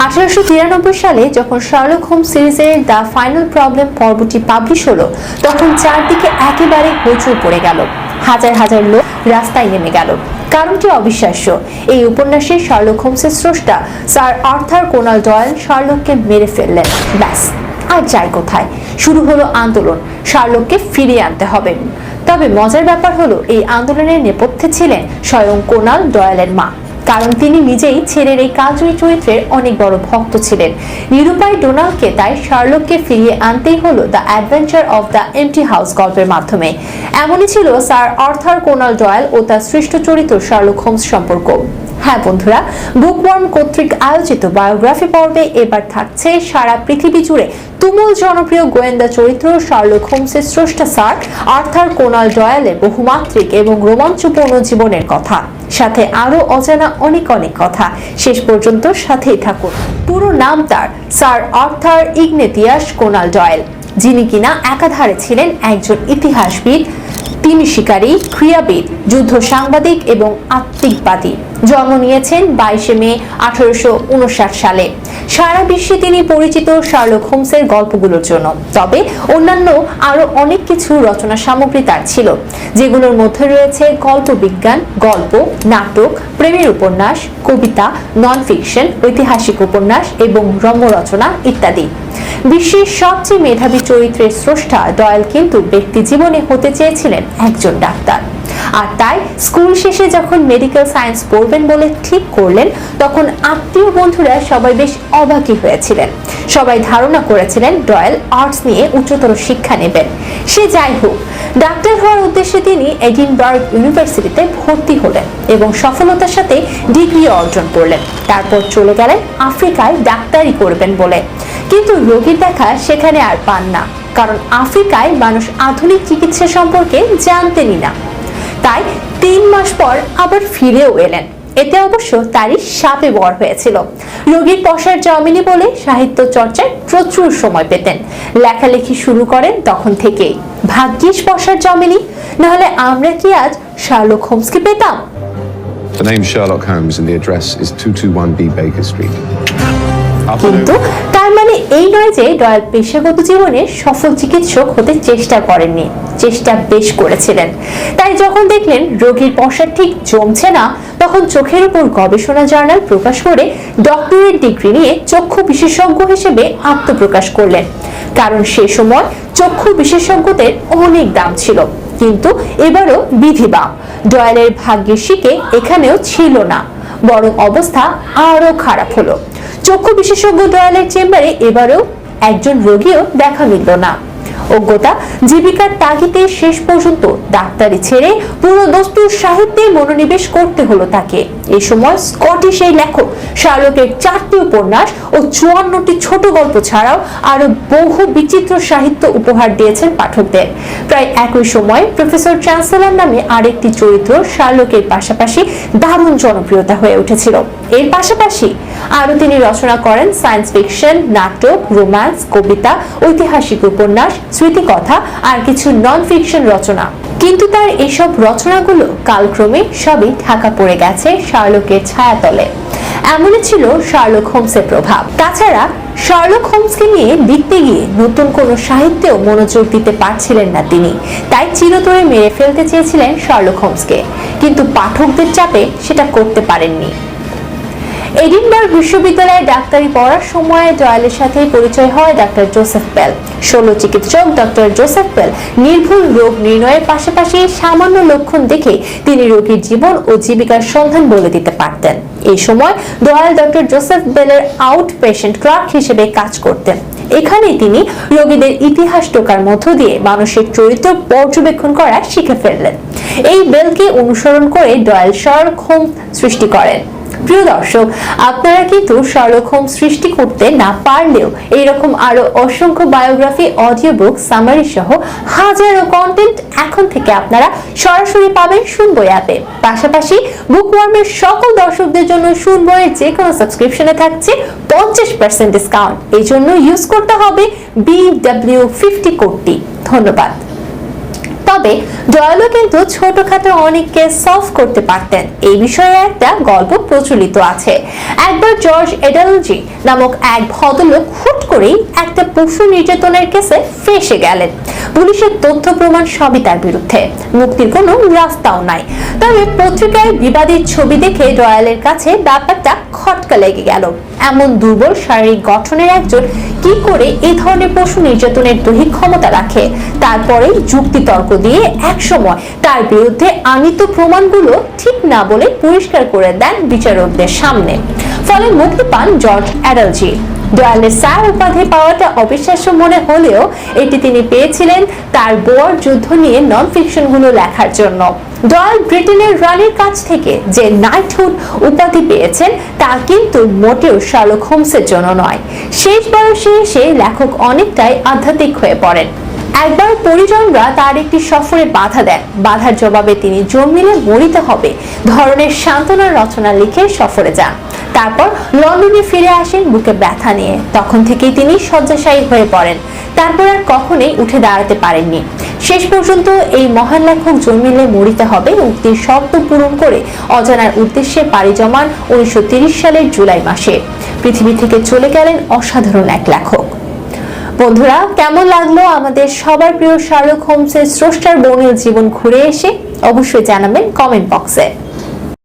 1893 সালে যখন Sherlock Holmes সিরিজের দ্য ফাইনাল প্রবলেম পর্বটি পাবলিশ হলো, তখন চারদিকে একেবারে হইচই পড়ে গেল। হাজার হাজার লোক রাস্তায় নেমে গেল। কারণটি অবিশ্বাস্য। এই উপন্যাসে শার্লক হোমসের স্রষ্টা স্যার আর্থার কোনান ডয়েল শার্লককে মেরে ফেললেন। ব্যাস, আর যায় কোথায়? শুরু হলো আন্দোলন, শার্লককে ফিরিয়ে আনতে হবে। তবে মজার ব্যাপার হলো, এই আন্দোলনের নেপথ্যে ছিলেন স্বয়ং কোনান ডয়েলের মা। কারণ তিনি নিজেই ছেলের এই কালজয়ী চরিত্রের অনেক বড় ভক্ত ছিলেন। নিরুপায় ডোনাল্ডকে তাই শার্লককে ফিরিয়ে আনতেই হলো the adventure of the empty house গল্পের মাধ্যমে। এমনই ছিল স্যার আর্থার কোনান ডয়েল ও তার সৃষ্ট চরিত্র শার্লক হোমস সম্পর্ক। হ্যাঁ বন্ধুরা, বুকওয়ার্ম কর্তৃক আয়োজিত বায়োগ্রাফি পর্বে এবার থাকছে সারা পৃথিবী জুড়ে তুমুল জনপ্রিয় গোয়েন্দা চরিত্র শার্লক হোমসের স্রষ্টা স্যার আর্থার কোনান ডয়েলের বহুমাত্রিক এবং রোমাঞ্চপূর্ণ জীবনের কথা, সাথে আরো অজানা অনেক অনেক কথা। শেষ পর্যন্ত সাথেই থাকুন। পুরো নাম তার sir Arthur Ignatius Conan Doyle, যিনি কিনা একাধারে ছিলেন একজন ইতিহাসবিদ, তিনি শিকারী, ক্রীড়াবিদ, যুদ্ধ সাংবাদিক এবং আত্মিকবাদী। জন্ম নিয়েছেন 22 মে 1859 সালে। সারা বিশ্বে তিনি পরিচিত শার্লক হোমসের গল্পগুলোর জন্য। তবে অন্যান্য আরো অনেক কিছু রচনা সামগ্রী তার ছিল, যেগুলোর মধ্যে রয়েছে গল্প বিজ্ঞান, গল্প, নাটক, প্রেমের উপন্যাস, কবিতা, নন ফিকশন, ঐতিহাসিক উপন্যাস এবং রম্য রচনা ইত্যাদি। বিশ্বের সবচেয়ে মেধাবী চরিত্রের স্রষ্টা ডয়েল কিন্তু ব্যক্তি জীবনে হতে চেয়েছিলেন একজন ডাক্তার। আর তাই স্কুল শেষে যখন মেডিকেল সায়েন্স পড়বেন বলে ঠিক করলেন, তখন আত্মীয় বন্ধুরা সবাই বেশ অবাকই হয়েছিলেন। সবাই ধারণা করেছিলেন ডয়েল আর্টস নিয়ে উচ্চতর শিক্ষা নেবেন। সে যাই হোক, ডাক্তার হওয়ার উদ্দেশ্যে তিনি এডিনবার্গ ইউনিভার্সিটিতে ভর্তি হলেন এবং সফলতার সাথে ডিগ্রি অর্জন করলেন। তারপর চলে গেলেন আফ্রিকায় ডাক্তারি করবেন বলে। কিন্তু রোগীর দেখা সেখানে আর পান না, কারণ আফ্রিকায় মানুষ আধুনিক চিকিৎসা সম্পর্কে জানতেনই না। তাই 3 মাস পর আবার ফিরেও এলেন। এতে অবশ্য তারই শাপে বর হয়েছিল। রোগীর পসার জমিনি বলে সাহিত্য চর্চায় প্রচুর সময় পেতেন। লেখালেখি শুরু করেন তখন থেকেই। ভাগ্যিস পসার জমিনি, নাহলে আমরা কি আজ শার্লক হোমসকে পেতাম? The name Sherlock Holmes and the address is 221B Baker Street. কিন্তু তার মানে এই নয় যে ডয়েল পেশাগত জীবনে সফল চিকিৎসক হতে চেষ্টা করেননি। চেষ্টা বেশ করেছিলেন। তাই যখন দেখলেন রোগীর পসার ঠিক জমছে না, তখন চোখের উপর গবেষণা জার্নাল প্রকাশ করে ডক্টরেট ডিগ্রি নিয়ে চক্ষু বিশেষজ্ঞ হিসেবে আত্মপ্রকাশ করলেন। কারণ সে সময় চক্ষু বিশেষজ্ঞদের অনেক দাম ছিল। কিন্তু এবারও বিধিবাম। ডয়েলের ভাগ্যের শিকে এখানেও ছিল না, বরং অবস্থা আরো খারাপ হলো। চক্ষু বিশেষজ্ঞ ডয়েলের চেম্বারে এবারেও একজন রোগীও দেখা মিলল না। অজ্ঞতা জীবিকার তাগিদে শেষ পর্যন্ত ডাক্তারি ছেড়ে পুরো দস্তুর সাহিত্যে মনোনিবেশ করতে হলো তাকে। এই সময় স্কটিশ এই লেখক শার্লকের 4টি উপন্যাস ও 54টি ছোট গল্প ছাড়াও আরো বহু বিচিত্র সাহিত্য উপহার দিয়েছেন পাঠকদের। প্রায় একই সময় প্রফেসর চ্যান্সেলর নামে আরেকটি চরিত্র শার্লকের পাশাপাশি দারুণ জনপ্রিয়তা হয়ে উঠেছিল। এর পাশাপাশি আরো তিনি রচনা করেন সায়েন্স ফিকশন, নাটক, রোম্যান্স, কবিতা, ঐতিহাসিক উপন্যাস, স্মৃতিকথা আর কিছু নন ফিকশন রচনা। কিন্তু তার এসব রচনাগুলো কালক্রমে সবই ঢাকা পড়ে গেছে শার্লকের ছায়াতলে। এমনই ছিল শার্লক হোমসের প্রভাব। তাছাড়া শার্লক হোমসকে নিয়ে লিখতে গিয়ে নতুন কোনো সাহিত্যেও মনোযোগ দিতে পারছিলেন না তিনি। তাই চিরতরে মেরে ফেলতে চেয়েছিলেন শার্লক হোমসকে, কিন্তু পাঠকদের চাপে সেটা করতে পারেননি। এডিনবার্গ বিশ্ববিদ্যালয়ে ডাক্তারি পড়ার সময় ডয়েলের সাথে পরিচয় হয় ডক্টর জোসেফ বেল। শল্য চিকিৎসক ডক্টর জোসেফ বেল নির্ভুল রোগ নির্ণয়ের পাশাপাশি সামান্য লক্ষণ দেখে তিনি রোগীর জীবন ও জীবিকার সন্ধান বলে দিতে পারতেন। এই সময় ডয়েল ডক্টর জোসেফ বেলের আউট পেশেন্ট ক্লার্ক হিসেবে কাজ করতেন। এখানেই তিনি রোগীদের ইতিহাস টোকার মধ্য দিয়ে মানুষের চরিত্র পর্যবেক্ষণ করা শিখে ফেললেন। এই বেলকে অনুসরণ করে ডয়েল শার্লক হোমস সৃষ্টি করেন। প্রিয় দর্শক, আপনারা কিন্তু শার্লক হোমস সৃষ্টি করতে না পারলেও এইরকম আরো অসংখ্য বায়োগ্রাফি, অডিও বুক, সামারি সহ হাজারো কন্টেন্ট এখন থেকে আপনারা সরাসরি পাবেন শুনবই অ্যাপে। পাশাপাশি বুকওয়ার্মের সকল দর্শকদের জন্য শুনবইয়ের যে কোনো সাবস্ক্রিপশনে থাকছে 50% ডিসকাউন্ট। এই জন্য ইউজ করতে হবে BW50 কোডটি। ধন্যবাদ। তবে ডয়েলও কিন্তু ছোটখাটো অনেক কেস সলভ করতে পারতেন। এই বিষয়ে একটা গল্প প্রচলিত আছে। একবার জর্জ এডালজি নামক এক ভদ্রলোক হুট করেই একটা পশু নির্যাতনের কেসে ফেঁসে গেলেন। পুলিশের তথ্য প্রমাণ সবই তার বিরুদ্ধে, মুক্তির কোনো রাস্তাও নাই। তবে পত্রিকায় বিবাদীর ছবি দেখে ডয়েলের কাছে ব্যাপারটা খটকা লেগে গেল। এমন দুর্বল শারীরিক গঠনের একজন কি করে এই ধরনের পশু নির্যাতনের দৈহিক ক্ষমতা রাখে? তারপরে যুক্তিতর্ক দিয়ে একসময় তার বিরুদ্ধে আনিত প্রমাণগুলো ঠিক না বলে পরিষ্কার করে দেন বিচারকদের সামনে। ফলে মুক্তি পান জর্জ এডালজি। ডয়েলের স্যার উপাধি পাওয়াটা অবিশ্বাস্য মনে হলেও এটি তিনি পেয়েছিলেন তার বোয়ার যুদ্ধ নিয়ে নন ফিকশনগুলো লেখার জন্য। ডয়েল ব্রিটেনের রানীর কাছ থেকে যে নাইটহুড উপাধি পেয়েছেন তা কিন্তু মোটেও শার্লক হোমসের জন্য নয়। শেষ বয়সে এসে লেখক অনেকটাই আধ্যাত্মিক হয়ে পড়েন। একবার পরিজনরা তার একটি সফরে বাধা দেন। বাধার জবাবে তিনি জন্মিলে মরিতে হবে ধরনের সান্ত্বনা রচনা লিখে সফরে যান। তারপর লন্ডনে ফিরে আসেন বুকে ব্যথা নিয়ে। তখন থেকেই তিনি শয্যাশায়ী হয়ে পড়েন। তারপর আর কখনোই উঠে দাঁড়াতে পারেননি। শেষ পর্যন্ত এই মহান লেখক জন্মিলে মরিতে হবে উক্তির শর্ত পূরণ করে অজানার উদ্দেশ্যে পাড়ি জমান 1930 সালের জুলাই মাসে। পৃথিবী থেকে চলে গেলেন অসাধারণ এক লেখক। বন্ধুরা, কেমন লাগলো আমাদের সবার প্রিয় শার্লক হোমসের স্রষ্টার বর্ণিল জীবন ঘুরে এসে? অবশ্যই জানাবেন কমেন্ট বক্সে।